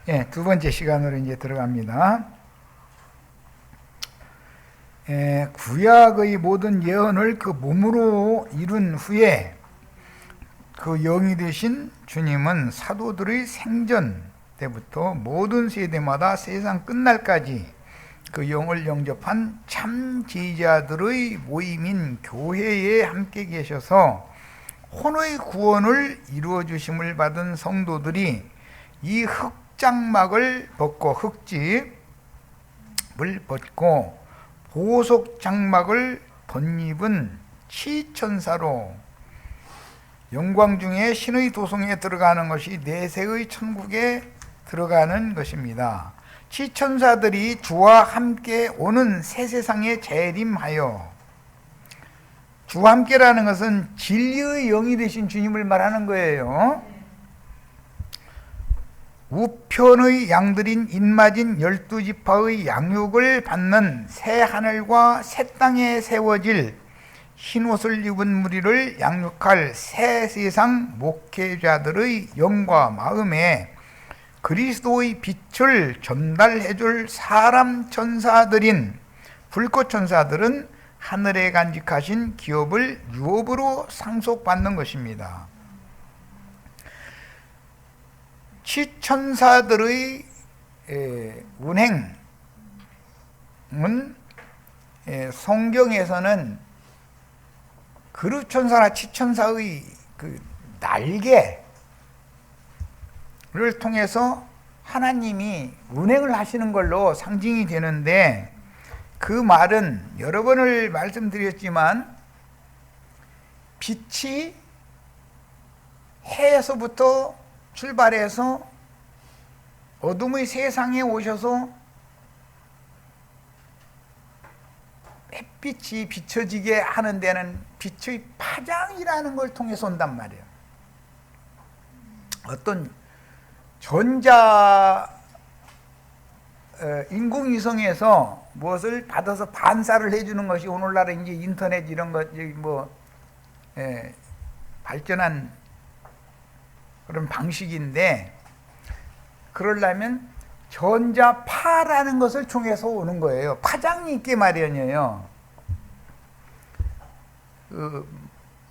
예, 두 번째 시간으로 이제 들어갑니다. 구약의 모든 예언을 그 몸으로 이룬 후에 그 영이 되신 주님은 사도들의 생전 때부터 모든 세대마다 세상 끝날까지 그 영을 영접한 참 제자들의 모임인 교회에 함께 계셔서 혼의 구원을 이루어 주심을 받은 성도들이 이 흑장막을 벗고 흑집을 벗고 보석 장막을 덧입은 치천사로 영광 중에 신의 도성에 들어가는 것이 내세의 천국에 들어가는 것입니다. 치천사들이 주와 함께 오는 새 세상에 재림하여, 주와 함께라는 것은 진리의 영이 되신 주님을 말하는 거예요. 우편의 양들인 인마진 12지파의 양육을 받는 새 하늘과 새 땅에 세워질 흰옷을 입은 무리를 양육할 새 세상 목회자들의 영과 마음에 그리스도의 빛을 전달해 줄 사람 천사들인 불꽃 천사들은 하늘에 간직하신 기업을 유업으로 상속받는 것입니다. 치천사들의 운행은 성경에서는 그룹천사나 치천사의 그 날개를 통해서 하나님이 운행을 하시는 걸로 상징이 되는데, 그 말은 여러 번을 말씀드렸지만 빛이 해에서부터 출발해서 어둠의 세상에 오셔서 햇빛이 비춰지게 하는 데는 빛의 파장이라는 걸 통해서 온단 말이에요. 어떤 전자 인공위성에서 무엇을 받아서 반사를 해주는 것이 오늘날의 이제 인터넷 이런 것 발전한 그런 방식인데, 그러려면 전자파라는 것을 통해서 오는 거예요. 파장이 있게 마련이에요.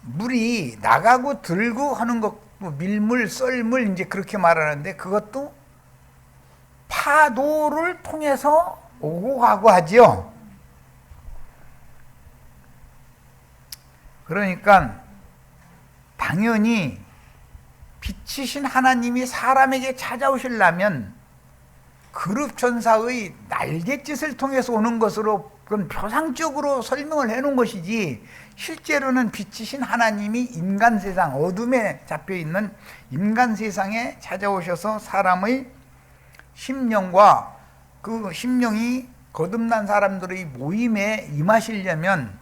물이 나가고 들고 하는 것, 밀물, 썰물 이제 그렇게 말하는데, 그것도 파도를 통해서 오고 가고 하죠. 그러니까 당연히 빛이신 하나님이 사람에게 찾아오시려면 그룹천사의 날갯짓을 통해서 오는 것으로 그건 표상적으로 설명을 해놓은 것이지, 실제로는 빛이신 하나님이 인간 세상, 어둠에 잡혀있는 인간 세상에 찾아오셔서 사람의 심령과 그 심령이 거듭난 사람들의 모임에 임하시려면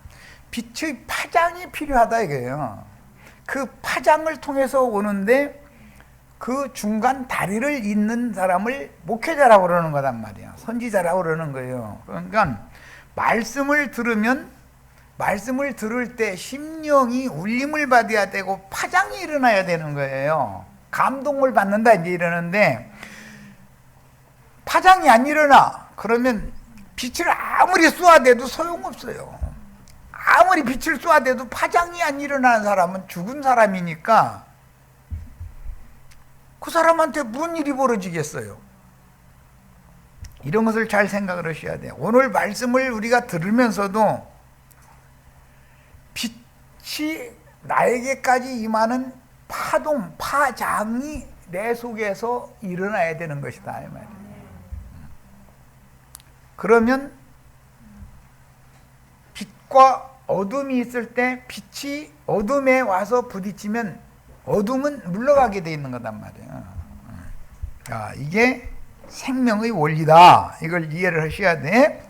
빛의 파장이 필요하다 이거예요. 그 파장을 통해서 오는데 그 중간 다리를 잇는 사람을 목회자라고 그러는 거단 말이야. 선지자라고 그러는 거예요. 그러니까 말씀을 들으면, 말씀을 들을 때 심령이 울림을 받아야 되고 파장이 일어나야 되는 거예요. 감동을 받는다 이제 이러는데, 파장이 안 일어나 그러면 빛을 아무리 쏘아대도 소용없어요. 아무리 빛을 쏘아대도 파장이 안 일어나는 사람은 죽은 사람이니까 그 사람한테 무슨 일이 벌어지겠어요? 이런 것을 잘 생각을 하셔야 돼요. 오늘 말씀을 우리가 들으면서도 빛이 나에게까지 임하는 파동, 파장이 내 속에서 일어나야 되는 것이다 이 말이에요. 그러면 빛과 어둠이 있을 때 빛이 어둠에 와서 부딪히면 어둠은 물러가게 돼 있는 거단 말이에요. 자, 이게 생명의 원리다. 이걸 이해를 하셔야 돼.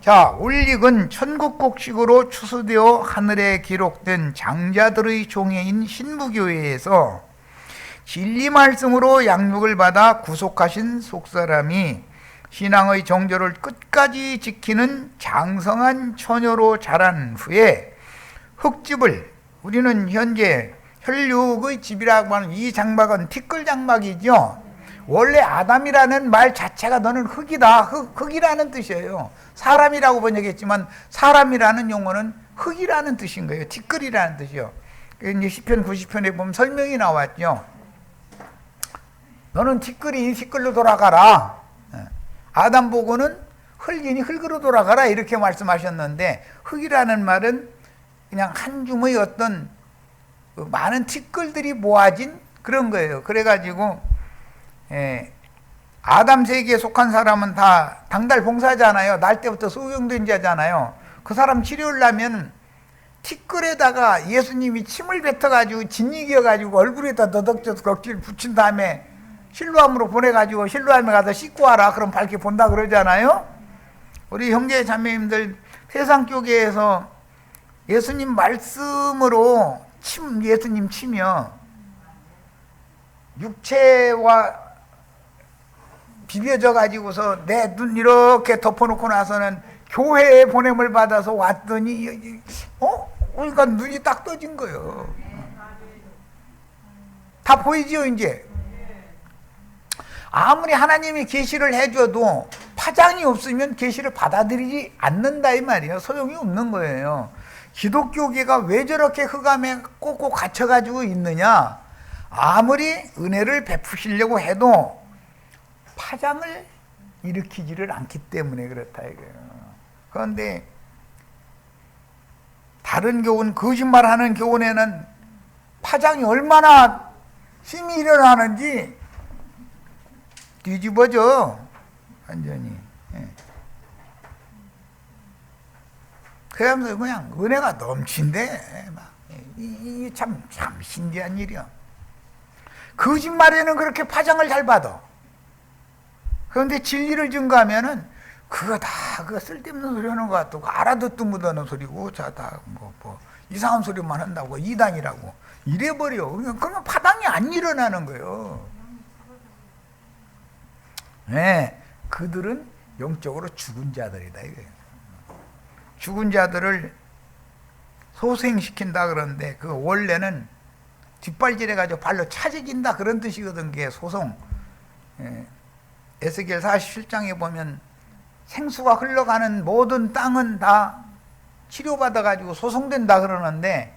자, 올릭은 천국 곡식으로 추수되어 하늘에 기록된 장자들의 종회인 신부교회에서 진리 말씀으로 양육을 받아 구속하신 속사람이 신앙의 정절을 끝까지 지키는 장성한 처녀로 자란 후에 흙집을, 우리는 현재 혈육의 집이라고 하는 이 장막은 티끌 장막이죠. 원래 아담이라는 말 자체가 너는 흙이다. 흙이라는 뜻이에요. 사람이라고 번역했지만 사람이라는 용어는 흙이라는 뜻인 거예요. 티끌이라는 뜻이요. 이제 시편 90편에 보면 설명이 나왔죠. 너는 티끌이 티끌로 돌아가라. 아담 보고는 흙이니 흙으로 돌아가라 이렇게 말씀하셨는데, 흙이라는 말은 그냥 한 줌의 어떤 많은 티끌들이 모아진 그런 거예요. 그래가지고 아담 세계에 속한 사람은 다 당달 봉사자잖아요. 날 때부터 소경된 자잖아요. 그 사람 치료하려면 티끌에다가 예수님이 침을 뱉어가지고 진이겨가지고 얼굴에다 너덕져서 덕지를 붙인 다음에 실로암으로 보내가지고 실로암에 가서 씻고 와라. 그럼 밝게 본다 그러잖아요. 우리 형제 자매님들 세상 교계에서 예수님 말씀으로 예수님 치며 육체와 비벼져 가지고서 내 눈 이렇게 덮어놓고 나서는 교회에 보냄을 받아서 왔더니 그러니까 눈이 딱 떠진 거예요. 다 보이죠 이제. 아무리 하나님이 계시를 해줘도 파장이 없으면 계시를 받아들이지 않는다 이 말이에요. 소용이 없는 거예요. 기독교계가 왜 저렇게 흑암에 꼭꼭 갇혀가지고 있느냐? 아무리 은혜를 베푸시려고 해도 파장을 일으키지를 않기 때문에 그렇다 이거예요. 그런데 다른 교훈, 거짓말하는 교훈에는 파장이 얼마나 힘이 일어나는지 뒤집어져 완전히. 그러면서 그냥 은혜가 넘친대. 이게 참 신기한 일이야. 거짓말에는 그렇게 파장을 잘 받아. 그런데 진리를 증거하면은 그거 다 그거 쓸데없는 소리 하는 것 같고 알아듣도 못하는 소리고 다 뭐 이상한 소리만 한다고 이단이라고 이래버려. 그러면 파장이 안 일어나는 거예요. 네, 그들은 영적으로 죽은 자들이다 이거예요. 죽은 자들을 소생시킨다 그러는데 그 원래는 뒷발질해가지고 발로 차지긴다 그런 뜻이거든. 그게 소송. 에스겔 47장에 보면 생수가 흘러가는 모든 땅은 다 치료받아가지고 소송된다 그러는데,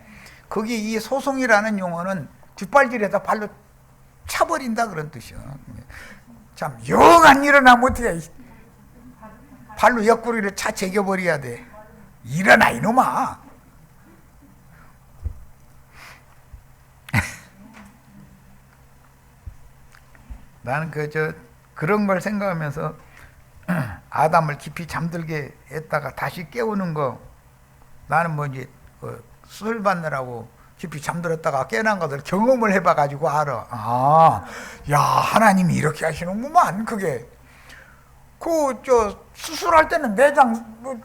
거기 이 소송이라는 용어는 뒷발질해서 발로 차버린다 그런 뜻이야. 참 영 안 일어나면 어떻게 발로 옆구리를 차 제겨버려야 돼. 일어나 이놈아. 나는 그런 걸 생각하면서 아담을 깊이 잠들게 했다가 다시 깨우는 거, 나는 뭐 이제 수술 받느라고 깊이 잠들었다가 깨난 것을 경험을 해봐가지고 알아. 야 하나님이 이렇게 하시는구만. 그게 수술할 때는 내장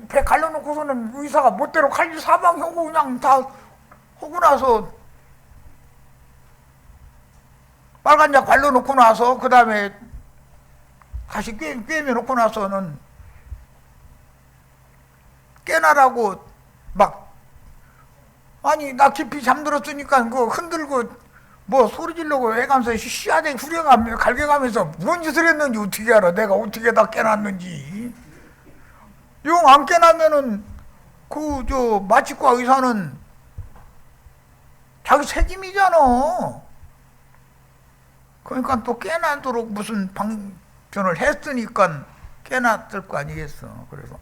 배 갈라놓고서는 의사가 멋대로 칼질 사방하고 그냥 다 하고 나서 빨간 약 발라놓고 나서 그 다음에 다시 꿰매놓고 나서는 깨나라고 막 아니 나 깊이 잠들었으니까 그거 흔들고 뭐 소리 지르고 해가면서 씨앗에 후려가며 갈겨가면서 뭔 짓을 했는지 어떻게 알아? 내가 어떻게 다 깨놨는지. 영 안 깨나면은 마취과 의사는 자기 책임이잖아. 그러니까 또 깨나도록 무슨 방전을 했으니까 깨났을 거 아니겠어. 그래서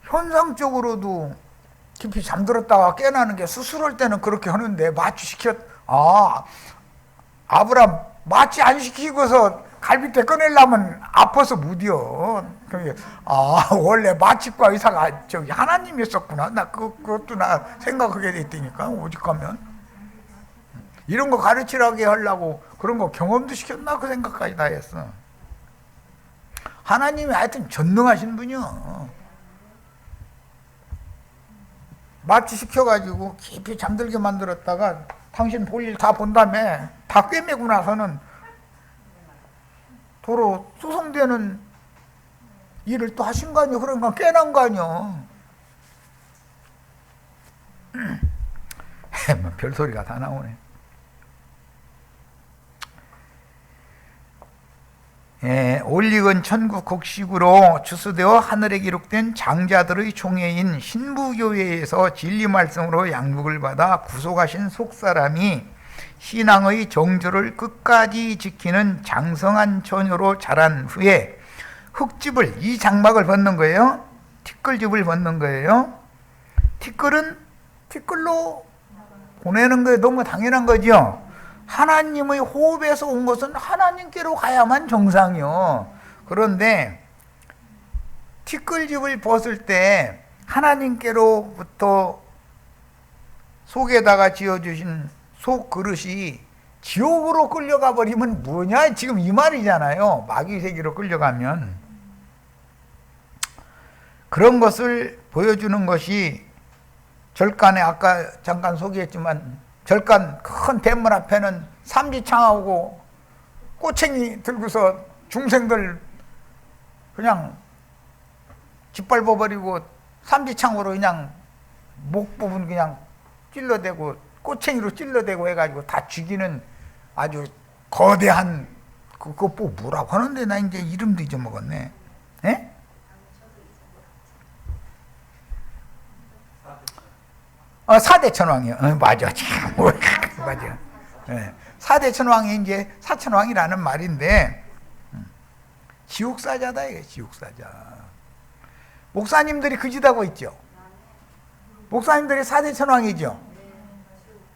현상적으로도 깊이 잠들었다가 깨나는 게 수술할 때는 그렇게 하는데 아브람 마취 안 시키고서 갈비뼈 꺼내려면 아파서 못이여. 원래 마취과 의사가 하나님이었었구나. 나 그것도 나 생각하게 됐다니까. 오직하면 이런 거 가르치라게 하려고 그런 거 경험도 시켰나 그 생각까지 다 했어. 하나님이 하여튼 전능하신 분이요. 마취 시켜가지고 깊이 잠들게 만들었다가 당신 볼 일 다 본 다음에 다 꿰매고 나서는 도로 소송되는 일을 또 하신 거 아니에요. 그러니까 깨난 거 아니에요. 별소리가 다 나오네. 올리건 천국 곡식으로 추수되어 하늘에 기록된 장자들의 총회인 신부교회에서 진리 말씀으로 양육을 받아 구속하신 속사람이 신앙의 정조를 끝까지 지키는 장성한 처녀로 자란 후에 흙집을, 이 장막을 벗는 거예요. 티끌집을 벗는 거예요. 티끌로 보내는 거예요. 너무 당연한 거죠. 하나님의 호흡에서 온 것은 하나님께로 가야만 정상이요. 그런데 티끌집을 벗을 때 하나님께로부터 속에다가 지어주신 속 그릇이 지옥으로 끌려가 버리면 뭐냐? 지금 이 말이잖아요. 마귀 세계로 끌려가면. 그런 것을 보여주는 것이 절간에 아까 잠깐 소개했지만 절간 큰 대문 앞에는 삼지창하고 꼬챙이 들고서 중생들 그냥 짓밟아버리고 삼지창으로 그냥 목 부분 그냥 찔러대고 꼬챙이로 찔러대고 해가지고 다 죽이는 아주 거대한 그거 뭐라고 하는데 나 이제 이름도 잊어먹었네. 예? 사대천왕이요. 맞아. 맞아. 사대천왕이 이제 사천왕이라는 말인데, 지옥사자다, 이게 지옥사자. 목사님들이 그짓하고 있죠. 목사님들이 사대천왕이죠.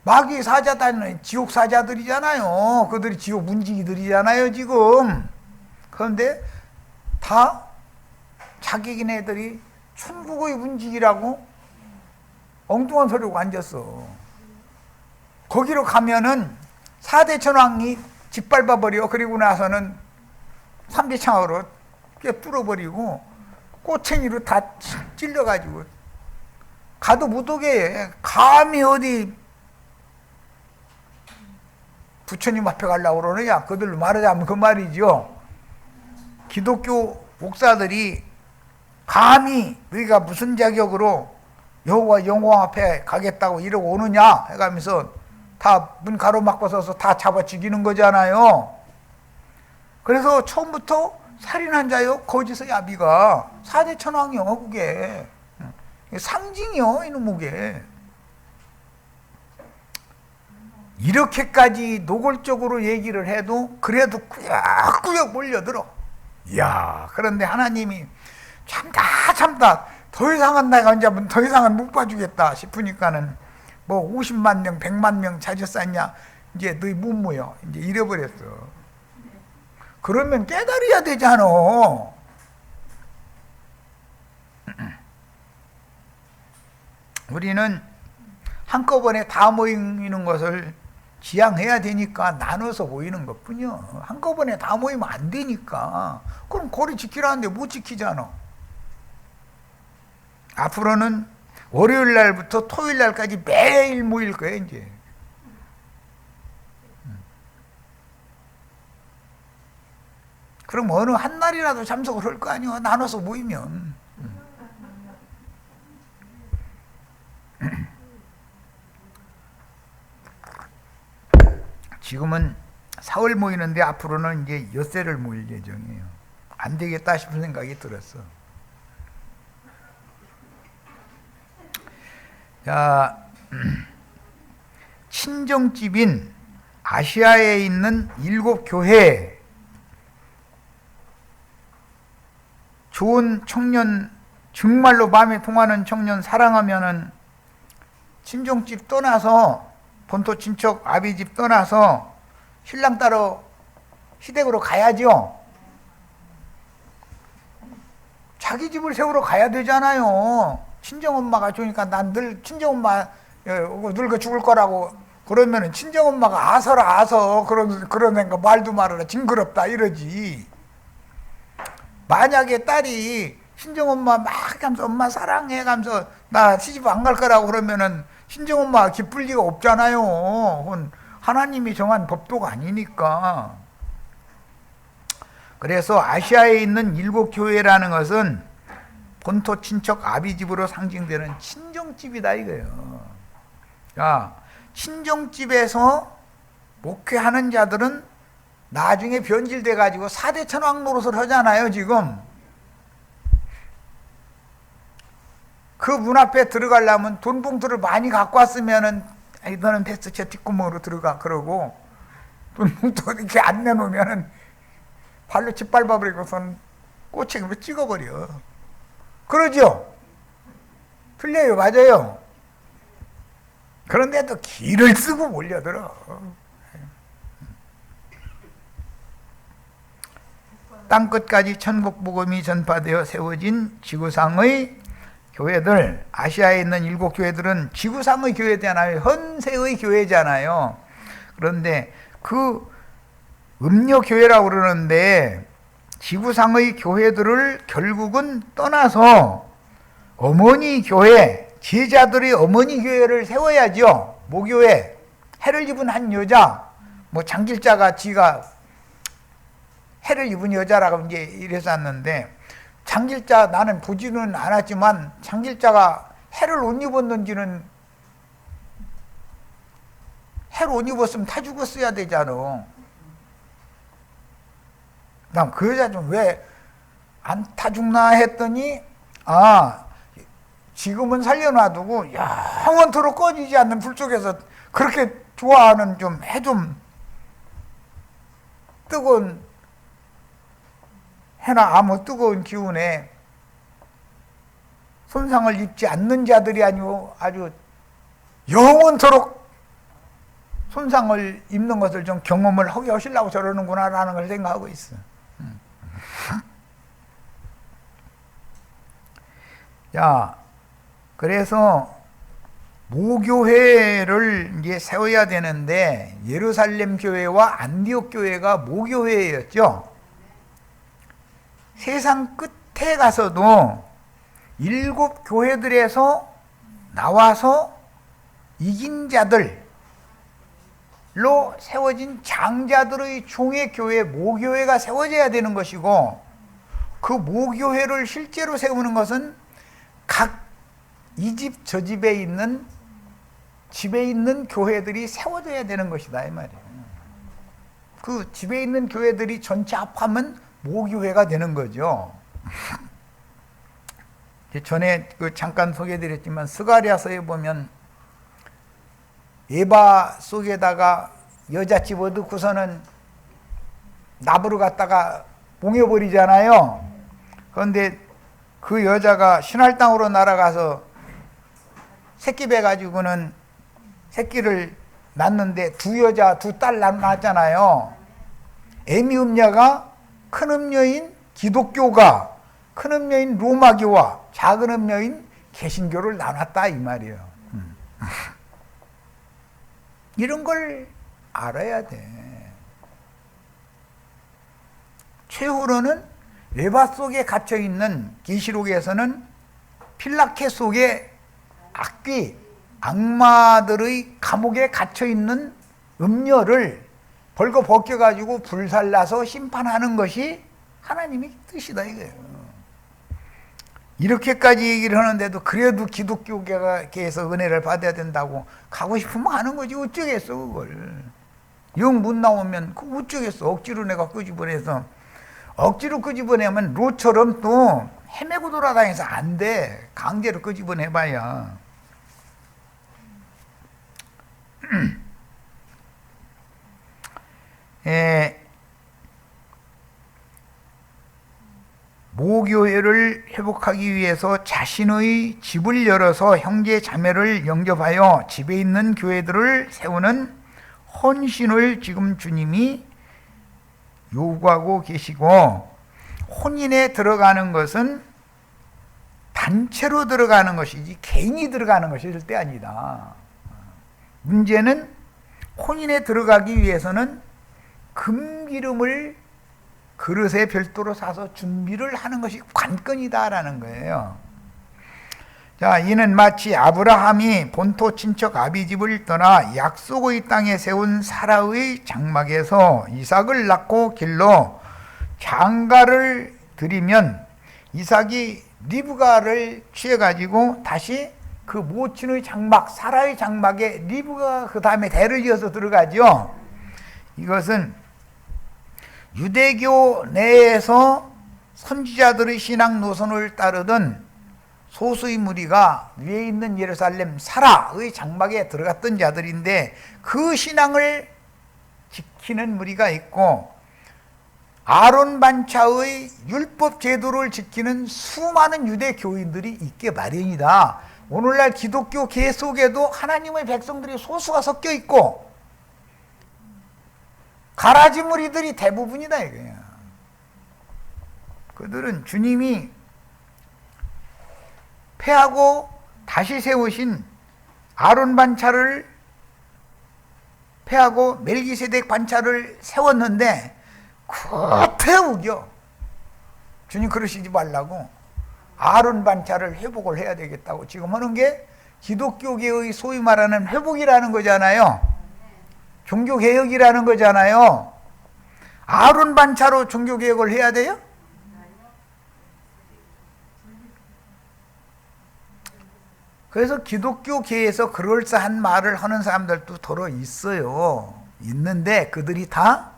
마귀 사자다는 지옥사자들이잖아요. 그들이 지옥 문지기들이잖아요, 지금. 그런데 다 자기네들이 천국의 문지기라고 엉뚱한 소리고 앉았어. 거기로 가면은 사대천왕이 짓밟아버려. 그리고 나서는 삼지창으로 뚫어버리고 꼬챙이로 다 찔러가지고 가도 못 오게 해. 감히 어디 부처님 앞에 가려고 그러느냐. 그들로 말하자면 그 말이죠. 기독교 목사들이 감히 너희가 무슨 자격으로 여호와 영광 앞에 가겠다고 이러고 오느냐 해가면서 다 문 가로막고 서서 다 잡아 죽이는 거잖아요. 그래서 처음부터 살인한 자요 거짓의 아비가 사대천왕이요. 그게 상징이요, 이놈에게. 이렇게까지 노골적으로 얘기를 해도 그래도 꾸역꾸역 몰려들어. 이야, 그런데 하나님이 참다 더 이상은 내가 이제 더 이상은 못 봐주겠다 싶으니까는 뭐 50만 명, 100만 명 찾았었냐, 이제 너희 못 모여, 이제 잃어버렸어. 그러면 깨달아야 되잖아. 우리는 한꺼번에 다 모이는 것을 지향해야 되니까 나눠서 모이는 것뿐이요. 한꺼번에 다 모이면 안 되니까. 그럼 거리 지키라는데 못 지키잖아. 앞으로는 월요일 날부터 토요일 날까지 매일 모일 거예요, 이제. 그럼 어느 한 날이라도 참석을 할 거 아니야, 나눠서 모이면. 지금은 사흘 모이는데 앞으로는 이제 엿새를 모일 예정이에요. 안 되겠다 싶은 생각이 들었어. 자, 친정집인 아시아에 있는 7교회, 좋은 청년, 정말로 마음에 통하는 청년 사랑하면은 친정집 떠나서, 본토 친척 아비 집 떠나서 신랑 따러 시댁으로 가야죠. 자기 집을 세우러 가야 되잖아요. 친정엄마가 좋으니까 난 늘 친정엄마 늙어 죽을 거라고 그러면은 친정엄마가 아서라 아서 그러는 거 말도 말아라 징그럽다 이러지. 만약에 딸이 친정엄마 막 하면서 엄마 사랑해 가면서 나 시집 안 갈 거라고 그러면은 친정엄마가 기쁠 리가 없잖아요. 그건 하나님이 정한 법도가 아니니까. 그래서 아시아에 있는 7교회라는 것은 본토 친척 아비집으로 상징되는 친정집이다 이거예요. 자, 친정집에서 목회하는 자들은 나중에 변질돼 가지고 4대 천왕 노릇을 하잖아요. 지금 그 문 앞에 들어가려면 돈 봉투를 많이 갖고 왔으면은 너는 됐어 저 뒷구멍으로 들어가 그러고 돈 봉투 이렇게 안 내놓으면은 발로 짓밟아버리고선 꼬챙이로 찍어버려. 그러죠? 틀려요. 맞아요. 그런데도 기를 쓰고 몰려들어. 땅끝까지 천국 복음이 전파되어 세워진 지구상의 교회들, 아시아에 있는 7교회들은 지구상의 교회잖아요. 현세의 교회잖아요. 그런데 그 음녀교회라고 그러는데 지구상의 교회들을 결국은 떠나서 어머니 교회, 제자들의 어머니 교회를 세워야죠. 모교회, 해를 입은 한 여자, 뭐 장길자가 지가 해를 입은 여자라고 이제 이래서 왔는데, 장길자 나는 보지는 않았지만 장길자가 해를 못 입었는지는, 해를 못 입었으면 타 죽었어야 되잖아. 난 그 여자 좀 왜 안 타 죽나 했더니, 지금은 살려놔두고 영원토록 꺼지지 않는 불 속에서 그렇게 좋아하는 좀 해 좀 뜨거운 해나 아무 뜨거운 기운에 손상을 입지 않는 자들이 아니고 아주 영원토록 손상을 입는 것을 좀 경험을 하게 하시려고 저러는구나라는 걸 생각하고 있어. 자, 그래서 모교회를 이제 세워야 되는데 예루살렘 교회와 안디옥 교회가 모교회였죠. 세상 끝에 가서도 7교회들에서 나와서 이긴 자들로 세워진 장자들의 총회교회 모교회가 세워져야 되는 것이고, 그 모교회를 실제로 세우는 것은 각 이 집 저 집에 있는 교회들이 세워져야 되는 것이다 이 말이에요. 그 집에 있는 교회들이 전체 합하면 모교회가 되는 거죠. 전에 잠깐 소개해드렸지만 스가랴서에 보면 에바 속에다가 여자 집어넣고서는 나무를 갖다가 봉해버리잖아요. 그런데 그 여자가 신할 땅으로 날아가서 새끼 뵈가지고는 새끼를 낳는데 두 여자 두 딸 낳았잖아요. 애미 음녀가 큰 음녀인 기독교가 큰 음녀인 로마교와 작은 음녀인 개신교를 나눴다 이 말이에요. 이런 걸 알아야 돼. 최후로는 레바 속에 갇혀있는, 계시록에서는 필라케 속에 악귀, 악마들의 감옥에 갇혀있는 음녀를 벌거 벗겨가지고 불살라서 심판하는 것이 하나님의 뜻이다 이거예요. 이렇게까지 얘기를 하는데도 그래도 기독교계에서 은혜를 받아야 된다고 가고 싶으면 하는 거지 어쩌겠어 그걸. 영 못 나오면 그 어쩌겠어. 억지로 내가 끄집어내서, 억지로 끄집어내면 로처럼 또 헤매고 돌아다녀서 안 돼. 강제로 끄집어내봐야. 모교회를 회복하기 위해서 자신의 집을 열어서 형제 자매를 영접하여 집에 있는 교회들을 세우는 헌신을 지금 주님이 요구하고 계시고, 혼인에 들어가는 것은 단체로 들어가는 것이지 개인이 들어가는 것이 절대 아니다. 문제는 혼인에 들어가기 위해서는 금기름을 그릇에 별도로 사서 준비를 하는 것이 관건이다라는 거예요. 자, 이는 마치 아브라함이 본토 친척 아비집을 떠나 약속의 땅에 세운 사라의 장막에서 이삭을 낳고 길러 장가를 드리면 이삭이 리브가를 취해가지고 다시 그 모친의 장막, 사라의 장막에 리브가 그 다음에 대를 이어서 들어가죠. 이것은 유대교 내에서 선지자들의 신앙 노선을 따르던 소수의 무리가 위에 있는 예루살렘 사라의 장막에 들어갔던 자들인데, 그 신앙을 지키는 무리가 있고 아론 반차의 율법 제도를 지키는 수많은 유대 교인들이 있게 마련이다. 오늘날 기독교 계 속에도 하나님의 백성들이 소수가 섞여 있고 가라지 무리들이 대부분이다 이거야. 그들은 주님이 폐하고 다시 세우신 아론 반차를 폐하고 멜기세덱 반차를 세웠는데 그태 우겨 주님 그러시지 말라고 아론 반차를 회복을 해야 되겠다고 지금 하는 게 기독교계의 소위 말하는 회복이라는 거잖아요. 종교개혁이라는 거잖아요. 아론 반차로 종교개혁을 해야 돼요? 그래서 기독교계에서 그럴싸한 말을 하는 사람들도 더러 있어요. 있는데 그들이 다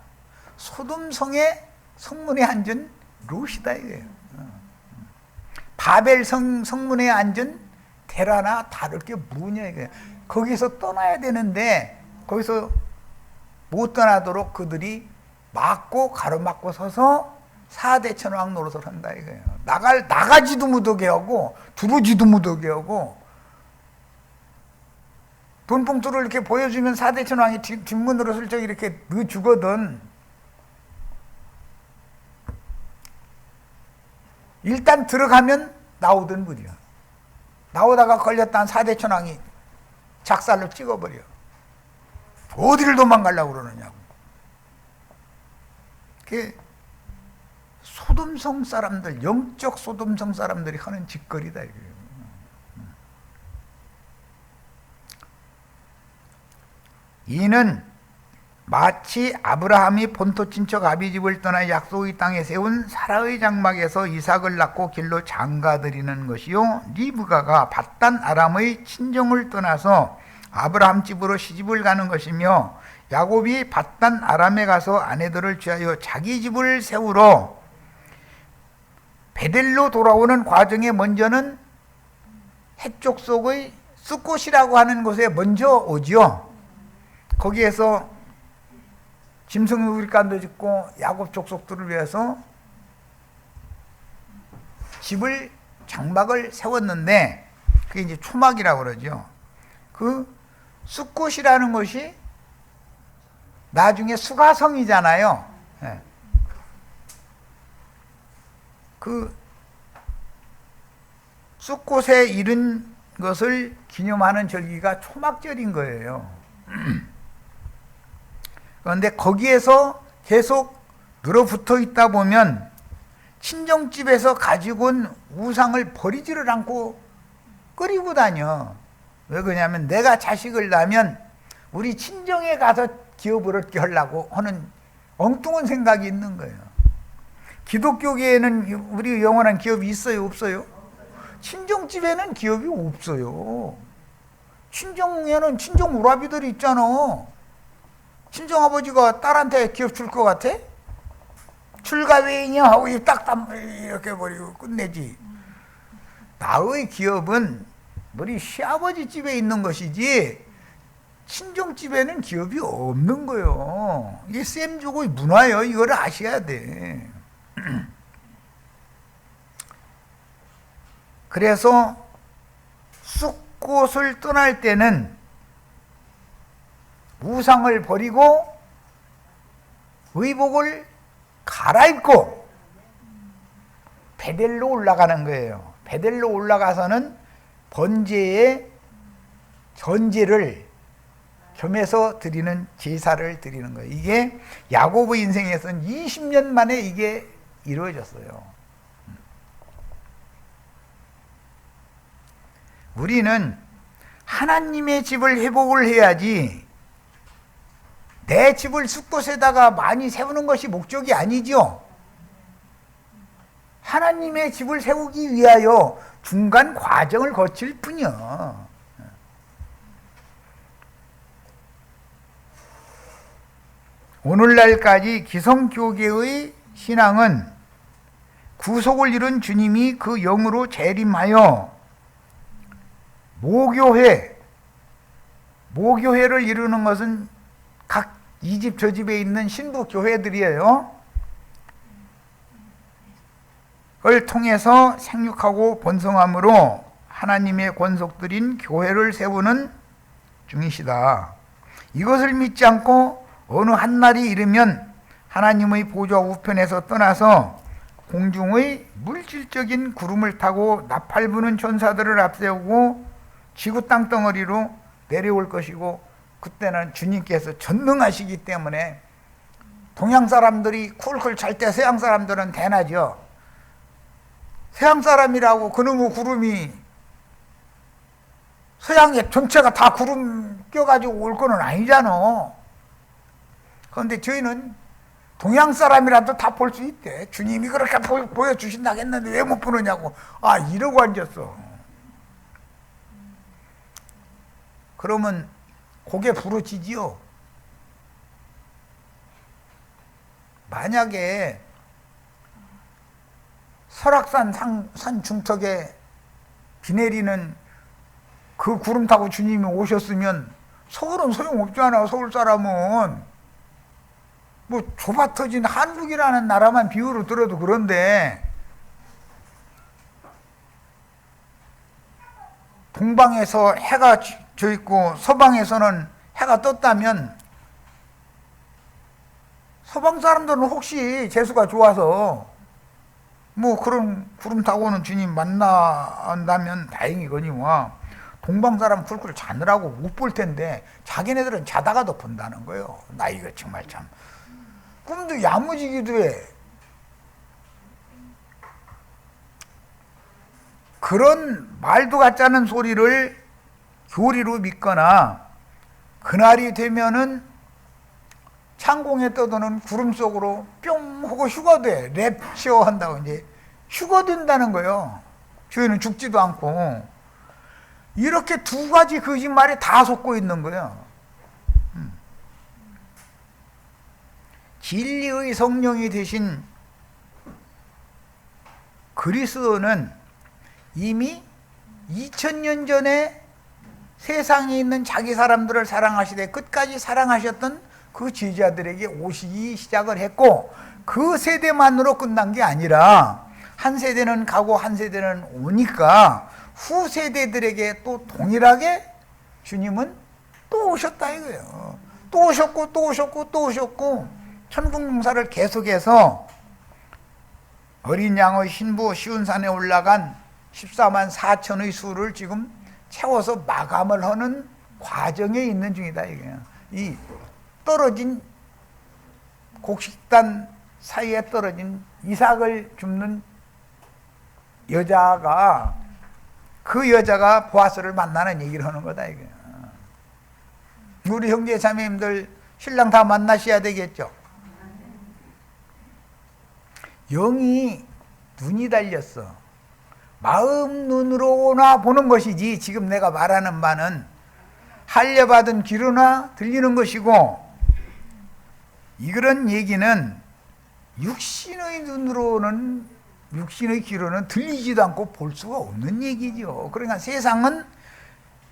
소돔성의 성문에 앉은 롯이다 이거예요. 바벨 성문에 앉은 테라나 다를 게 뭐냐 이거예요. 거기서 떠나야 되는데 거기서 못 떠나도록 그들이 막고 가로막고 서서 4대 천왕 노릇을 한다 이거예요. 나가지도 못하게 하고 들어오지도 못하게 하고 돈봉투를 이렇게 보여주면 4대 천왕이 뒷문으로 슬쩍 이렇게 넣어주거든. 일단 들어가면 나오던 분이야. 나오다가 걸렸다는 4대 천왕이 작살로 찍어버려. 어디를 도망가려고 그러느냐고. 그게 소돔성 사람들, 영적 소돔성 사람들이 하는 짓거리다 이거예요. 이는 마치 아브라함이 본토 친척 아비집을 떠나 약속의 땅에 세운 사라의 장막에서 이삭을 낳고 길로 장가들이는 것이요, 리브가가 밧단 아람의 친정을 떠나서 아브라함 집으로 시집을 가는 것이며, 야곱이 밧단 아람에 가서 아내들을 취하여 자기 집을 세우러 베델로 돌아오는 과정에 먼저는 해쪽 속의 숫곳이라고 하는 곳에 먼저 오지요. 거기에서 짐승의 우리간도 짓고 야곱 족속들을 위해서 집을 장막을 세웠는데 그게 이제 초막이라고 그러죠. 그 숫곳이라는 것이 나중에 수가성이잖아요. 네. 그 숫곳에 이른 것을 기념하는 절기가 초막절인 거예요. 그런데 거기에서 계속 늘어붙어 있다 보면 친정집에서 가지고 온 우상을 버리지를 않고 끓이고 다녀. 왜 그러냐면 내가 자식을 낳으면 우리 친정에 가서 기업을 얻게 하려고 하는 엉뚱한 생각이 있는 거예요. 기독교계에는 우리 영원한 기업이 있어요, 없어요? 친정집에는 기업이 없어요. 친정에는 친정 오라비들이 있잖아. 친정아버지가 딸한테 기업 줄 것 같아? 출가회의냐 하고 딱 이렇게 버리고 끝내지. 나의 기업은 우리 시아버지 집에 있는 것이지 친정집에는 기업이 없는 거예요. 이게 셈족의 문화예요. 이걸 아셔야 돼. 그래서 숫곳을 떠날 때는 우상을 버리고 의복을 갈아입고 베델로 올라가는 거예요. 베델로 올라가서는 번제의 전제를 겸해서 드리는 제사를 드리는 거예요. 이게 야곱의 인생에서는 20년 만에 이게 이루어졌어요. 우리는 하나님의 집을 회복을 해야지 내 집을 숫곳에다가 많이 세우는 것이 목적이 아니죠. 하나님의 집을 세우기 위하여 중간 과정을 거칠 뿐이요. 오늘날까지 기성교계의 신앙은 구속을 이룬 주님이 그 영으로 재림하여 모교회를 이루는 것은 각 이 집 저 집에 있는 신부 교회들이에요. 을 통해서 생육하고 번성함으로 하나님의 권속들인 교회를 세우는 중이시다. 이것을 믿지 않고 어느 한날이 이르면 하나님의 보좌 우편에서 떠나서 공중의 물질적인 구름을 타고 나팔 부는 천사들을 앞세우고 지구 땅덩어리로 내려올 것이고, 그때는 주님께서 전능하시기 때문에 동양 사람들이 쿨쿨 잘 때 서양 사람들은 대낮이요. 서양 사람이라고 그놈의 구름이 서양에 전체가 다 구름 껴가지고 올 거는 아니잖아. 그런데 저희는 동양 사람이라도 다 볼 수 있대. 주님이 그렇게 보여주신다고 했는데 왜 못 보느냐고. 아, 이러고 앉았어. 그러면 고개 부러지지요. 만약에 설악산 산 중턱에 비 내리는 그 구름 타고 주님이 오셨으면 서울은 소용없잖아. 서울 사람은 뭐 좁아 터진 한국이라는 나라만 비유로 들어도 그런데, 동방에서 해가 져 있고 서방에서는 해가 떴다면 서방 사람들은 혹시 재수가 좋아서 뭐 그런 구름 타고 오는 주님 만난다면 다행이거니와, 동방 사람 쿨쿨 자느라고 못 볼 텐데 자기네들은 자다가도 본다는 거예요. 나 이거 정말 참 꿈도 야무지기도 해. 그런 말도 같지 않은 소리를 교리로 믿거나 그날이 되면은 창공에 떠도는 구름 속으로 뿅 하고 휴거돼. 랩쇼 한다고 이제 휴거된다는 거예요. 저희는 죽지도 않고. 이렇게 두 가지 거짓말이 다 섞고 있는 거예요. 진리의 성령이 되신 그리스도는 이미 2000년 전에 세상에 있는 자기 사람들을 사랑하시되 끝까지 사랑하셨던 그 제자들에게 오시기 시작을 했고, 그 세대만으로 끝난 게 아니라 한 세대는 가고 한 세대는 오니까 후 세대들에게 또 동일하게 주님은 또 오셨다 이거예요. 또 오셨고 또 오셨고 또 오셨고, 천국용사를 계속해서 어린 양의 신부 시온산에 올라간 14만 4천의 수를 지금 채워서 마감을 하는 과정에 있는 중이다 이거예요. 이 떨어진 곡식단 사이에 떨어진 이삭을 줍는 여자가, 그 여자가 보아스를 만나는 얘기를 하는 거다 이거예요. 우리 형제 자매님들 신랑 다 만나셔야 되겠죠. 영이 눈이 달렸어. 마음 눈으로나 보는 것이지, 지금 내가 말하는 바는 할례받은 귀로나 들리는 것이고, 이런 얘기는 육신의 눈으로는, 육신의 귀로는 들리지도 않고 볼 수가 없는 얘기죠. 그러니까 세상은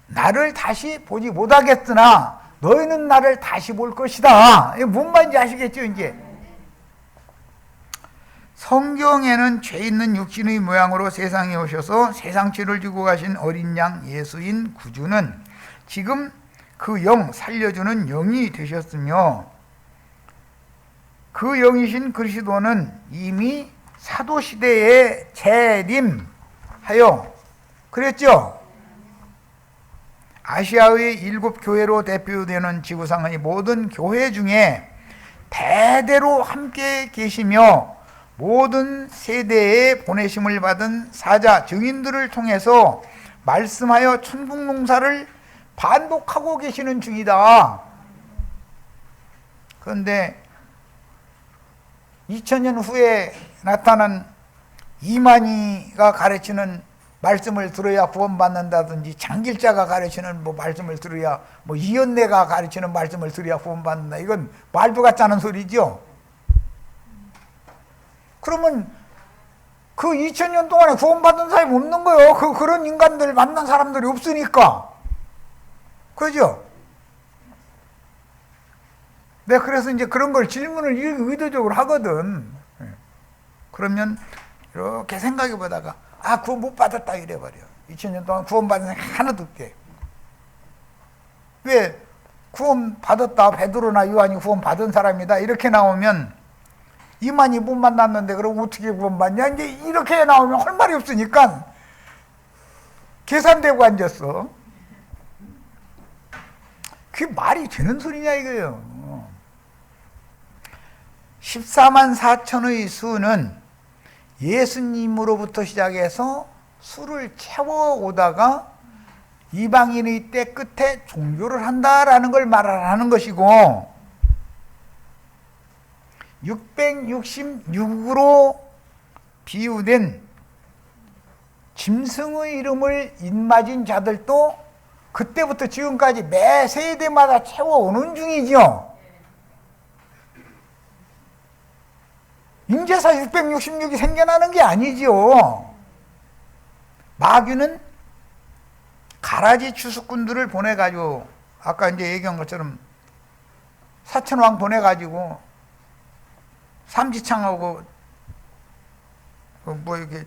나를 다시 보지 못하겠으나 너희는 나를 다시 볼 것이다. 이게 뭔 말인지 아시겠죠 이제? 성경에는 죄 있는 육신의 모양으로 세상에 오셔서 세상 죄를 지고 가신 어린 양 예수인 구주는 지금 그 영, 살려주는 영이 되셨으며, 그 영이신 그리스도는 이미 사도시대에 재림하여, 그랬죠? 아시아의 7교회로 대표되는 지구상의 모든 교회 중에 대대로 함께 계시며 모든 세대에 보내심을 받은 사자, 증인들을 통해서 말씀하여 천국농사를 반복하고 계시는 중이다. 그런데 2000년 후에 나타난 이만희가 가르치는 말씀을 들어야 구원받는다든지, 장길자가 가르치는 뭐 말씀을 들어야, 뭐 이언내가 가르치는 말씀을 들어야 구원받는다. 이건 말도 같지 않은 소리죠. 그러면 그 2000년 동안에 구원받은 사람이 없는 거예요. 그런 인간들 만난 사람들이 없으니까. 그죠? 내가 그래서 이제 그런 걸 질문을 의도적으로 하거든. 그러면 이렇게 생각해 보다가, 구원 못 받았다 이래버려. 2000년 동안 구원받은 사람이 하나도 없게. 왜 구원 받았다, 베드로나 요한이 구원 받은 사람이다 이렇게 나오면, 이만희 못 만났는데 그럼 어떻게 구원받냐? 이제 이렇게 나오면 할 말이 없으니까 계산되고 앉았어. 그게 말이 되는 소리냐 이거예요. 14만 4천의 수는 예수님으로부터 시작해서 수를 채워오다가 이방인의 때 끝에 종교를 한다라는 걸 말하는 것이고, 666으로 비유된 짐승의 이름을 인맞은 자들도 그때부터 지금까지 매 세대마다 채워오는 중이죠. 인제서 666이 생겨나는 게 아니죠. 마귀는 가라지 추수꾼들을 보내가지고, 아까 이제 얘기한 것처럼 사천왕 보내가지고 삼지창하고 뭐 이렇게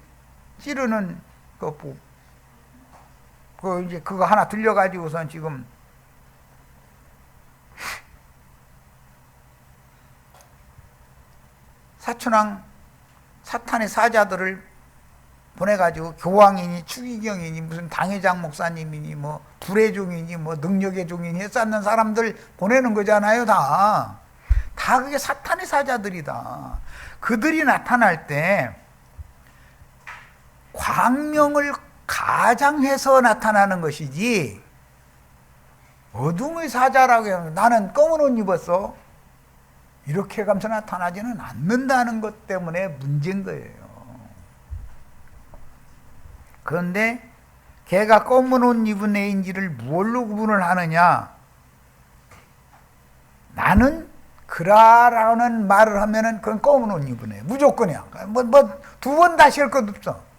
찌르는 이제 그거 하나 들려가지고선 지금 사천왕 사탄의 사자들을 보내가지고 교황이니 추기경이니 무슨 당회장 목사님이니 뭐 불의 종이니 뭐 능력의 종이니 해쌓는 사람들 보내는 거잖아요. 다 그게 사탄의 사자들이다. 그들이 나타날 때 광명을 가장해서 나타나는 것이지, 어둠의 사자라고 하면 나는 검은 옷 입었어 이렇게 감춰 나타나지는 않는다는 것 때문에 문제인 거예요. 그런데 걔가 검은 옷 입은 애인지를 무엇로 구분을 하느냐? 나는 그라라는 말을 하면은 그건 검은 옷 입은 애 무조건이야. 두 번 다시 할 것 없어.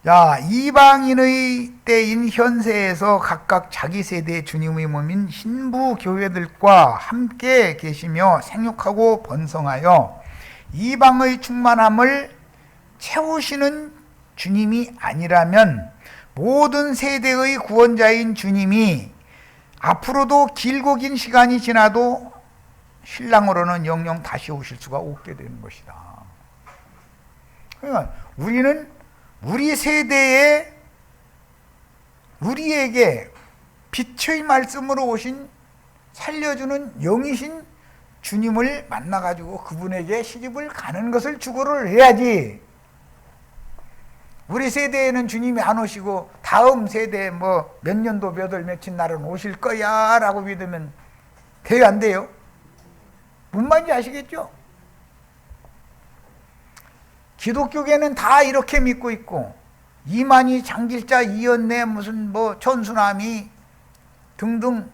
자, 이방인의 때인 현세에서 각각 자기 세대의 주님의 몸인 신부 교회들과 함께 계시며 생육하고 번성하여 이방의 충만함을 채우시는 주님이 아니라면 모든 세대의 구원자인 주님이 앞으로도 길고 긴 시간이 지나도 신랑으로는 영영 다시 오실 수가 없게 되는 것이다. 그러니까 우리는 우리 세대에 우리에게 빛의 말씀으로 오신 살려주는 영이신 주님을 만나가지고 그분에게 시집을 가는 것을 주고를 해야지. 우리 세대에는 주님이 안 오시고 다음 세대에 뭐 몇 년도 몇 월 며칠 날은 오실 거야 라고 믿으면 돼요, 안 돼요? 뭔 말인지 아시겠죠? 기독교계는 다 이렇게 믿고 있고, 이만희, 장길자, 이언내, 무슨 뭐 천수남이 등등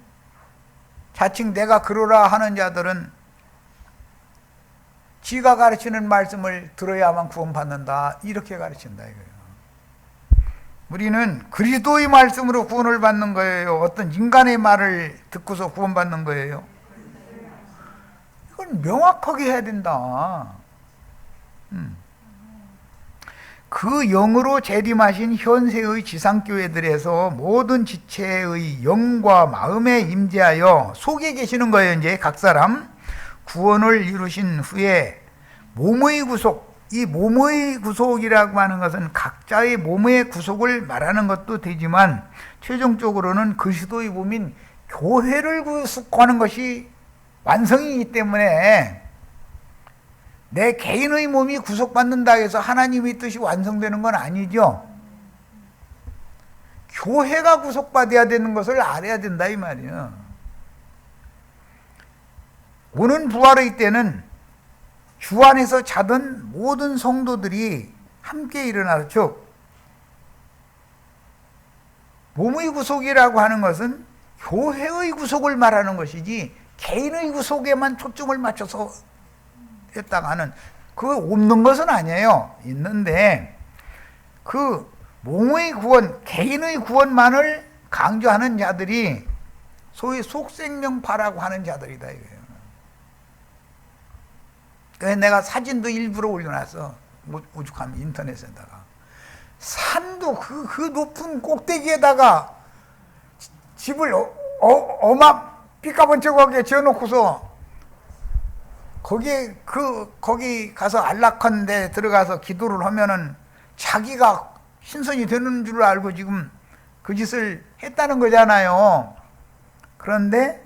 자칭 내가 그러라 하는 자들은 지가 가르치는 말씀을 들어야만 구원받는다 이렇게 가르친다 이거예요. 우리는 그리스도의 말씀으로 구원을 받는 거예요? 어떤 인간의 말을 듣고서 구원받는 거예요? 이건 명확하게 해야 된다. 그 영으로 재림하신 현세의 지상교회들에서 모든 지체의 영과 마음에 임재하여 속에 계시는 거예요. 이제 각 사람 구원을 이루신 후에 몸의 구속, 이 몸의 구속이라고 하는 것은 각자의 몸의 구속을 말하는 것도 되지만 최종적으로는 그리스도의 몸인 교회를 구속하는 것이 완성이기 때문에 내 개인의 몸이 구속받는다 해서 하나님의 뜻이 완성되는 건 아니죠. 교회가 구속받아야 되는 것을 알아야 된다 이 말이에요. 오는 부활의 때는 주 안에서 자던 모든 성도들이 함께 일어나서, 즉 몸의 구속이라고 하는 것은 교회의 구속을 말하는 것이지 개인의 구속에만 초점을 맞춰서 했다가는 그 없는 것은 아니에요. 있는데 그 몸의 구원, 개인의 구원만을 강조하는 자들이 소위 속생명파라고 하는 자들이다 이거예요. 그래서 내가 사진도 일부러 올려놨어. 오죽하면 인터넷에다가. 산도 그 높은 꼭대기에다가 집을 삐까번쩍하게 지어놓고서 거기 가서 안락한 데 들어가서 기도를 하면은 자기가 신선이 되는 줄 알고 지금 그 짓을 했다는 거잖아요. 그런데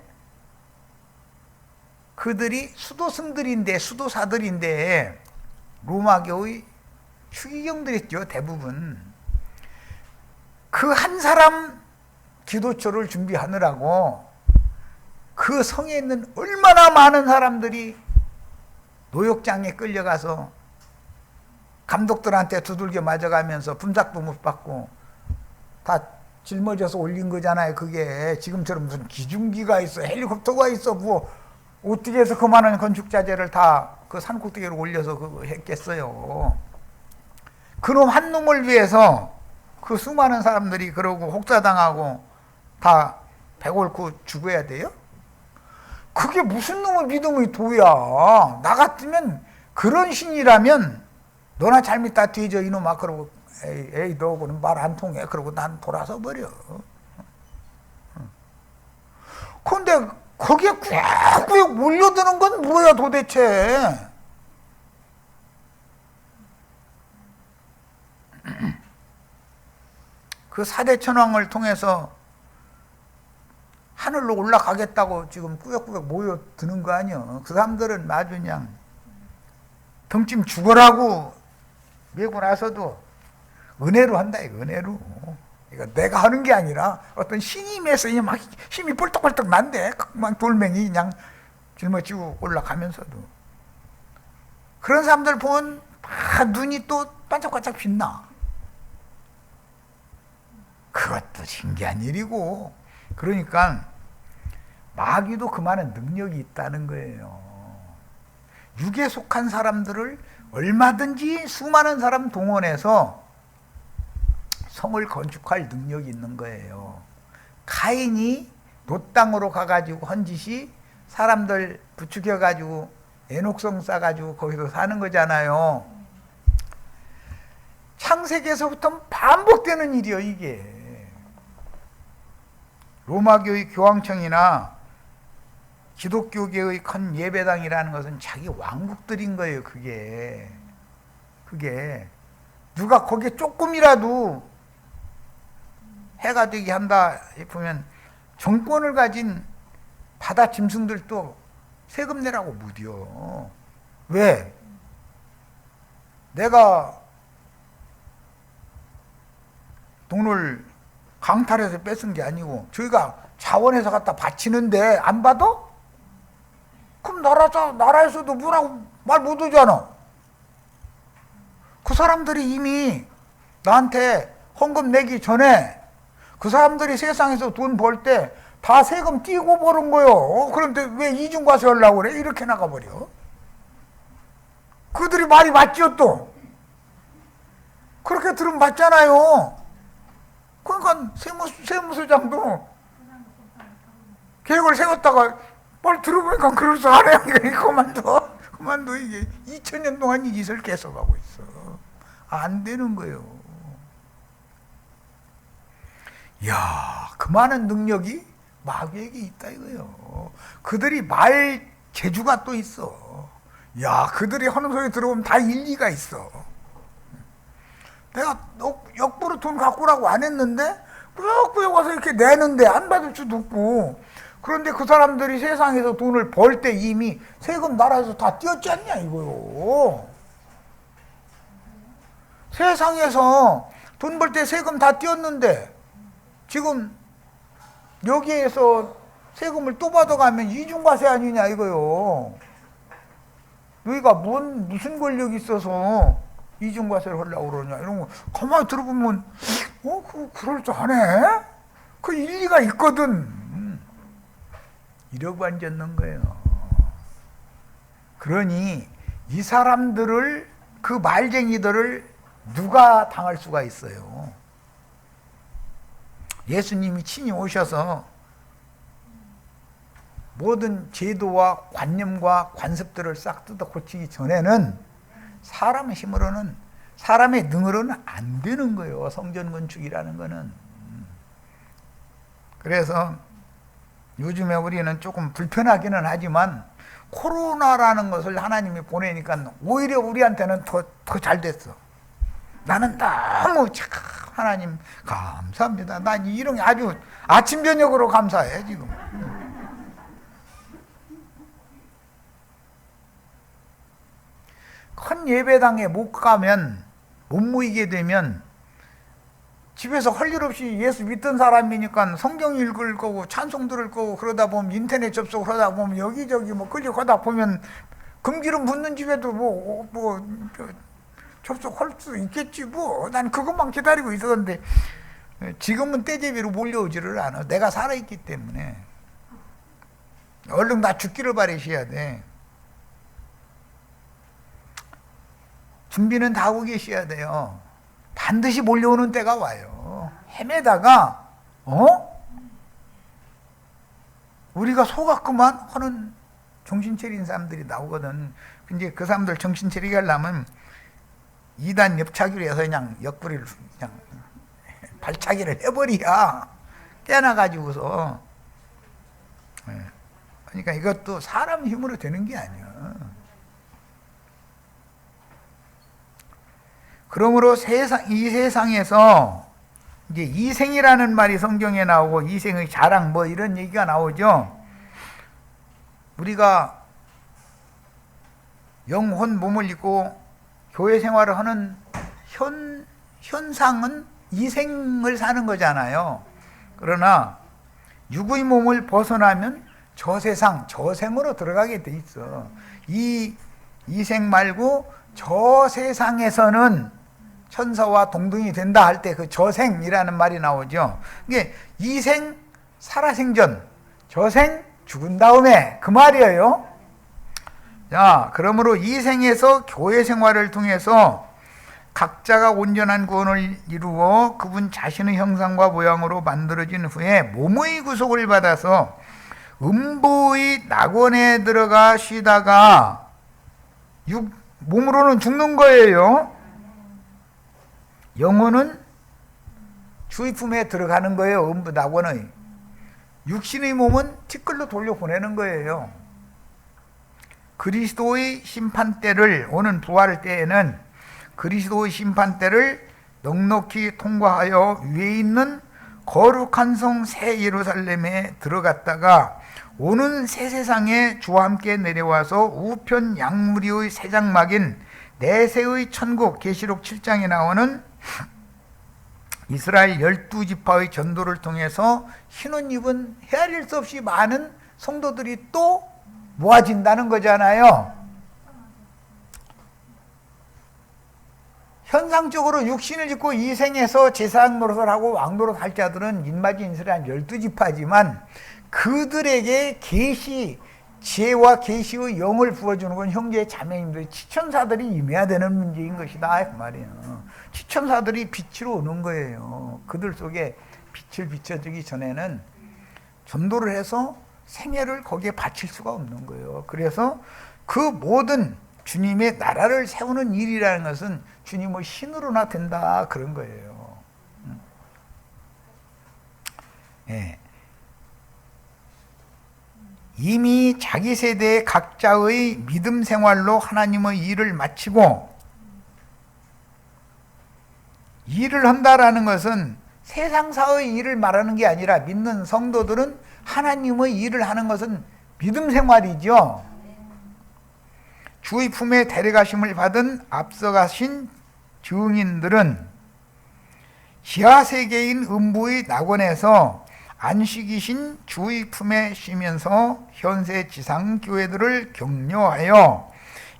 그들이 수도사들인데 로마교의 추기경들이었죠. 대부분 그 한 사람 기도처를 준비하느라고 그 성에 있는 얼마나 많은 사람들이 노역장에 끌려가서 감독들한테 두들겨 맞아가면서 분삭도 못 받고 다 짊어져서 올린 거잖아요. 그게 지금처럼 무슨 기중기가 있어, 헬리콥터가 있어, 뭐 어떻게 해서 그 많은 건축자재를 다 그 산꼭대기로 올려서 그거 했겠어요. 그놈 한 놈을 위해서 그 수많은 사람들이 그러고 혹사당하고 다 배골고 죽어야 돼요? 그게 무슨 놈의 믿음의 도야. 나 같으면 그런 신이라면 너나 잘못 다 뒤져 이놈아 그러고 에이 너하고는 말 안 통해 그러고 난 돌아서 버려. 그런데 거기에 꾸역꾸역 몰려드는 건 뭐야 도대체. 그 사대천왕을 통해서 하늘로 올라가겠다고 지금 꾸역꾸역 모여드는 거 아니야. 그 사람들은 아주 그냥 덩찜 죽어라고 메고 나서도 은혜로 한다 이거. 은혜로. 이거 내가 하는 게 아니라 어떤 신임에서 막 힘이 뻘떡뻘떡 난대. 막 돌멩이 그냥 짊어지고 올라가면서도. 그런 사람들 보면 막 눈이 또 반짝반짝 빛나. 그것도 신기한 일이고. 그러니까 마귀도 그만한 능력이 있다는 거예요. 육에 속한 사람들을 얼마든지 수많은 사람 동원해서 성을 건축할 능력이 있는 거예요. 가인이 놋 땅으로 가가지고 한 짓이 사람들 부추겨가지고 애녹성 싸가지고 거기서 사는 거잖아요. 창세기에서부터 반복되는 일이요 이게. 로마교의 교황청이나 기독교계의 큰 예배당이라는 것은 자기 왕국들인 거예요. 그게 누가 거기에 조금이라도 해가 되게 한다 싶으면 정권을 가진 바다 짐승들도 세금 내라고 무디요. 왜? 내가 돈을 강탈해서 뺏은 게 아니고 저희가 자원해서 갖다 바치는데 안 받아? 그럼 나라에서도 뭐라고 말 못하잖아. 그 사람들이 이미 나한테 헌금 내기 전에 그 사람들이 세상에서 돈 벌 때 다 세금 띄고 버는 거요. 그런데 왜 이중과세 하려고 그래? 이렇게 나가버려. 그들이 말이 맞지요 또. 그렇게 들으면 맞잖아요. 그러니까 세무서장도 계획을 세웠다가 말 들어보니까 그럴싸하네. 그만둬. 이게 2000년 동안 이 짓을 계속하고 있어. 안 되는 거예요. 이야, 그 많은 능력이 마귀에게 있다 이거예요. 그들이 말 재주가 또 있어. 야, 그들이 하는 소리 들어보면 다 일리가 있어. 내가 역부로 돈 갖고 오라고 안 했는데 꾸역꾸역 와서 이렇게 내는데 안 받을 수도 없고. 그런데 그 사람들이 세상에서 돈을 벌 때 이미 세금 나라에서 다 띄었지 않냐 이거요. 세상에서 돈 벌 때 세금 다 띄었는데 지금 여기에서 세금을 또 받아가면 이중과세 아니냐 이거요. 너희가 무슨 권력이 있어서 이중과세를 하려고 그러냐 이런 거 가만히 들어보면 그럴듯하네. 그 일리가 있거든. 이러고 앉았는 거예요. 그러니 이 사람들을, 그 말쟁이들을 누가 당할 수가 있어요? 예수님이 친히 오셔서 모든 제도와 관념과 관습들을 싹 뜯어 고치기 전에는 사람의 힘으로는, 사람의 능으로는 안 되는 거예요. 성전 건축이라는 거는. 그래서 요즘에 우리는 조금 불편하기는 하지만 코로나라는 것을 하나님이 보내니까 오히려 우리한테는 더 잘 됐어. 나는 너무 참 하나님 감사합니다. 난 이런 게 아주 아침 저녁으로 감사해 지금. 큰 예배당에 못 가면, 못 모이게 되면 집에서 할 일 없이 예수 믿던 사람이니까 성경 읽을 거고 찬송 들을 거고 그러다 보면 인터넷 접속을 하다 보면 여기저기 뭐 클릭하다 보면 금기름 붓는 집에도 접속할 수 있겠지 뭐. 난 그것만 기다리고 있었는데 지금은 떼제비로 몰려오지를 않아. 내가 살아있기 때문에. 얼른 나 죽기를 바라셔야 돼. 준비는 다 하고 계셔야 돼요. 반드시 몰려오는 때가 와요. 헤매다가 우리가 속았구만 하는 정신 차린 사람들이 나오거든. 이제 그 사람들 정신 차리게 하려면 2단 옆차기로 해서 그냥 옆구리를 그냥 발차기를 해버려야 깨나가지고서. 그러니까 이것도 사람 힘으로 되는 게 아니야. 그러므로 이 세상에서 이제 이생이라는 말이 성경에 나오고 이생의 자랑 뭐 이런 얘기가 나오죠. 우리가 영혼 몸을 입고 교회 생활을 하는 현상은 이생을 사는 거잖아요. 그러나 육의 몸을 벗어나면 저생으로 들어가게 돼 있어. 이생 말고 저 세상에서는 천사와 동등이 된다 할 때 그 저생이라는 말이 나오죠. 이게 이생 살아생전, 저생 죽은 다음에 그 말이에요. 자, 그러므로 이 생에서 교회 생활을 통해서 각자가 온전한 구원을 이루어 그분 자신의 형상과 모양으로 만들어진 후에 몸의 구속을 받아서 음부의 낙원에 들어가 쉬다가 몸으로는 죽는 거예요. 영혼은 주의 품에 들어가는 거예요. 음부 낙원의. 육신의 몸은 티끌로 돌려보내는 거예요. 그리스도의 심판대를, 오는 부활 때에는 그리스도의 심판대를 넉넉히 통과하여 위에 있는 거룩한 성 새 예루살렘에 들어갔다가 오는 새 세상에 주와 함께 내려와서 우편 양무리의 새 장막인 내세의 천국, 계시록 7장에 나오는 이스라엘 12지파의 전도를 통해서 흰옷 입은 헤아릴 수 없이 많은 성도들이 또 모아진다는 거잖아요. 현상적으로 육신을 입고 이 생에서 제사장 노릇을 하고 왕 노릇 할 자들은 인마진 이스라엘 12지파지만 그들에게 계시, 지혜와 계시의 영을 부어주는 건 형제 자매님들, 지천사들이 임해야 되는 문제인 것이다 그 말이에요. 지천사들이 빛으로 오는 거예요. 그들 속에 빛을 비춰주기 전에는 전도를 해서 생애를 거기에 바칠 수가 없는 거예요. 그래서 그 모든 주님의 나라를 세우는 일이라는 것은 주님의 신으로나 된다 그런 거예요. 예. 이미 자기 세대의 각자의 믿음 생활로 하나님의 일을 마치고, 일을 한다라는 것은 세상사의 일을 말하는 게 아니라 믿는 성도들은 하나님의 일을 하는 것은 믿음 생활이죠. 주의 품에 데려가심을 받은 앞서가신 증인들은 지하세계인 음부의 낙원에서 안식이신 주의 품에 쉬면서 현세 지상교회들을 격려하여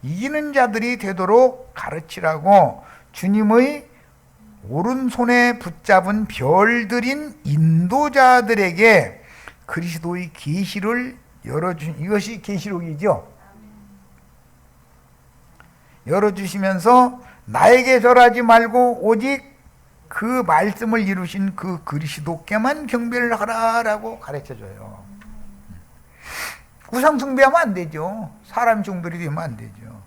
이기는 자들이 되도록 가르치라고 주님의 오른손에 붙잡은 별들인 인도자들에게 그리스도의 계시를 열어주신, 이것이 계시록이죠. 열어주시면서 나에게 절하지 말고 오직 그 말씀을 이루신 그 그리스도께만 경배를 하라라고 가르쳐줘요. 우상숭배하면 안 되죠. 사람 종들이 되면 안 되죠.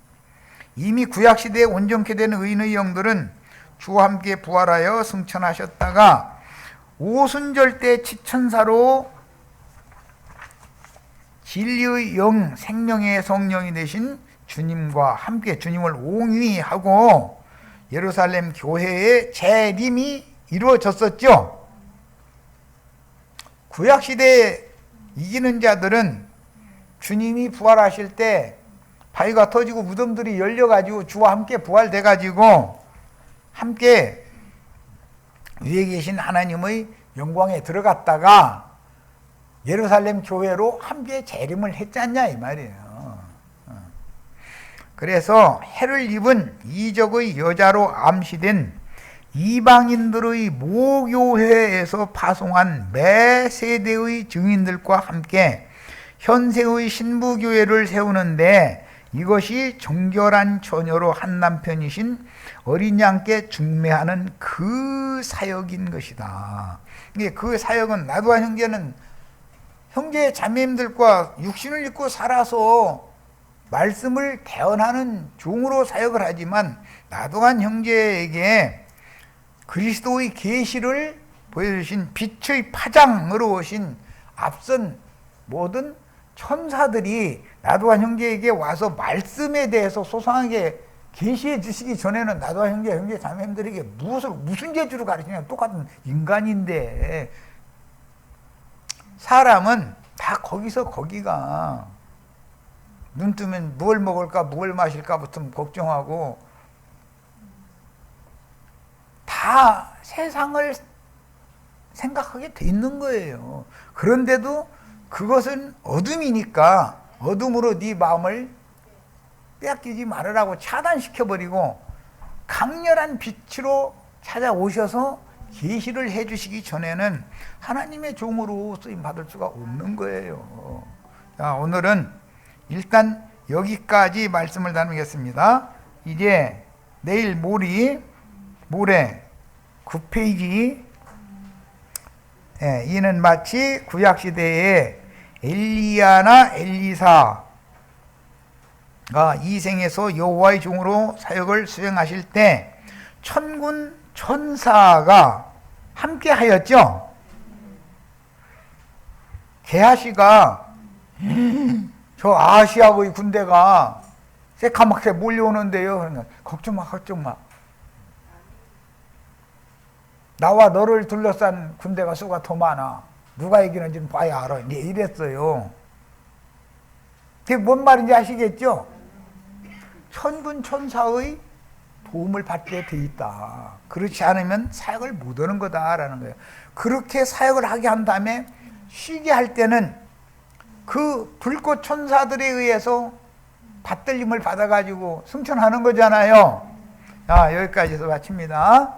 이미 구약시대에 온전케 된 의인의 영들은 주와 함께 부활하여 승천하셨다가 오순절 때 지천사로 진리의 영, 생명의 성령이 되신 주님과 함께 주님을 옹위하고 예루살렘 교회의 재림이 이루어졌었죠. 구약시대에 이기는 자들은 주님이 부활하실 때 바위가 터지고 무덤들이 열려가지고 주와 함께 부활돼가지고 함께 위에 계신 하나님의 영광에 들어갔다가 예루살렘 교회로 함께 재림을 했지 않냐 이 말이에요. 그래서 해를 입은 이적의 여자로 암시된 이방인들의 모교회에서 파송한 매 세대의 증인들과 함께 현세의 신부교회를 세우는데 이것이 정결한 처녀로 한 남편이신 어린 양께 중매하는 그 사역인 것이다. 그 사역은 나도한 형제는 형제 자매님들과 육신을 입고 살아서 말씀을 대언하는 종으로 사역을 하지만 나도한 형제에게 그리스도의 계시를 보여주신 빛의 파장으로 오신 앞선 모든 천사들이 나도한 형제에게 와서 말씀에 대해서 소상하게 계시해 주시기 전에는 나도한 형제 자매님들에게 무슨 재주로 가르치냐. 똑같은 인간인데 사람은 다 거기서 거기가 눈 뜨면 뭘 먹을까 뭘 마실까부터 걱정하고 다 세상을 생각하게 돼 있는 거예요. 그런데도 그것은 어둠이니까 어둠으로 네 마음을 빼앗기지 말으라고 차단시켜버리고 강렬한 빛으로 찾아오셔서 계시를 해주시기 전에는 하나님의 종으로 쓰임받을 수가 없는 거예요. 자, 오늘은 일단 여기까지 말씀을 나누겠습니다. 이제 내일 모레 9페이지 이는 마치 구약시대에 엘리야나 엘리사가 이 생에서 여호와의 종으로 사역을 수행하실 때 천군 천사가 함께 하였죠. 게하시가 저 아시아의 군대가 새카맣게 몰려오는데요. 그러니까 걱정 마. 나와 너를 둘러싼 군대가 수가 더 많아. 누가 이기는지는 봐야 알아. 이랬어요. 그게 뭔 말인지 아시겠죠? 천군 천사의 도움을 받게 돼 있다. 그렇지 않으면 사역을 못 하는 거다라는 거예요. 그렇게 사역을 하게 한 다음에 쉬게 할 때는 그 불꽃 천사들에 의해서 받들림을 받아가지고 승천하는 거잖아요. 자, 여기까지 해서 마칩니다.